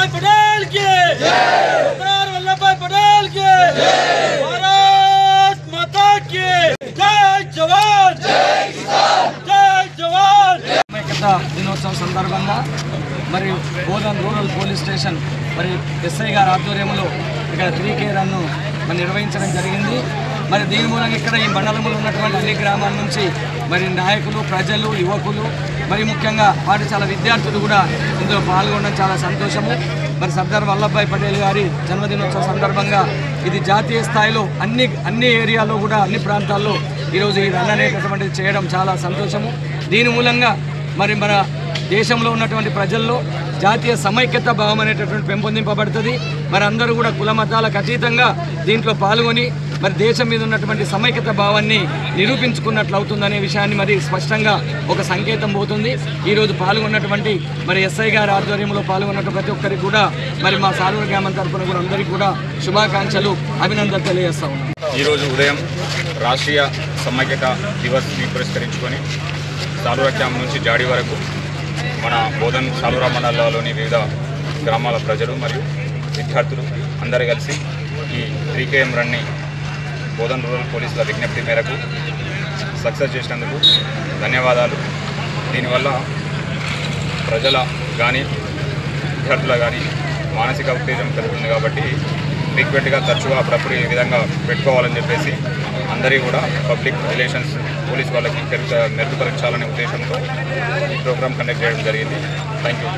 वल्लभ भाई पटेल की सरदार वल्लभ भाई पटेल की भारत माता की जय जवान जय किसान जय जवान। దినోత్సవం సందర్భంగా మరియు బోధన్ రూరల్ పోలీస్ స్టేషన్ మరి ఎస్ఐ గారి ఆధ్వర్యంలో ఇక్కడ 3K రన్ను నిర్వహించడం జరిగింది। మరి దీని మూలంగా ఇక్కడ ఈ మండలంలో ఉన్నటువంటి అన్ని గ్రామాల నుంచి మరి నాయకులు, ప్రజలు, యువకులు మరి ముఖ్యంగా పాఠశాల విద్యార్థులు కూడా ఇందులో పాల్గొనడం చాలా సంతోషము। మరి సర్దార్ వల్లభ్ భాయ్ పటేల్ గారి జన్మదినోత్సవం సందర్భంగా ఇది జాతీయ స్థాయిలో అన్ని ఏరియాలో కూడా అన్ని ప్రాంతాల్లో ఈరోజు ఈ రన్ అనేటటువంటిది చేయడం చాలా సంతోషము। దీని మూలంగా మరి మన దేశంలో ఉన్నటువంటి ప్రజల్లో జాతీయ సమైక్యత భావం అనేటటువంటి పెంపొందింపబడుతుంది। మరి అందరూ కూడా కుల మతాలకు అతీతంగా దీంట్లో పాల్గొని మరి దేశం మీద ఉన్నటువంటి సమైక్యత భావాన్ని నిరూపించుకున్నట్లు అవుతుందనే విషయాన్ని మరి స్పష్టంగా ఒక సంకేతం పోతుంది। ఈరోజు పాల్గొన్నటువంటి మరి ఎస్ఐ గారి ఆధ్వర్యంలో పాల్గొన్నటువంటి ప్రతి ఒక్కరికి కూడా మరి మా సాలూరు గ్రామం తరఫున కూడా అందరికీ కూడా శుభాకాంక్షలు, అభినందనలు తెలియజేస్తా ఉన్నాం। ఈరోజు ఉదయం రాష్ట్రీయ సమైక్యత దివస్ని పురస్కరించుకొని సాలూరు క్యాంప్ నుంచి జాడి వరకు మన బోధన్ సాలూరా మండలంలోని వివిధ గ్రామాల ప్రజలు మరియు విద్యార్థులు అందరూ కలిసి ఈ 3KM రన్ని బోధన్ రూరల్ పోలీసుల విజ్ఞప్తి మేరకు సక్సెస్ చేసినందుకు ధన్యవాదాలు। దీనివల్ల ప్రజల కానీ విద్యార్థుల కానీ మానసిక ఉత్తేజం కలుగుతుంది కాబట్టి ఫ్రీక్వెంట్గా తరచుగా అప్పుడప్పుడు ఈ విధంగా పెట్టుకోవాలని చెప్పేసి అందరి కూడా పబ్లిక్ రిలేషన్స్ పోలీస్ వాళ్ళకి మెరుగుపరచాలనే ఉద్దేశంతో ఈ ప్రోగ్రామ్ కండక్ట్ చేయడం జరిగింది। Thank you.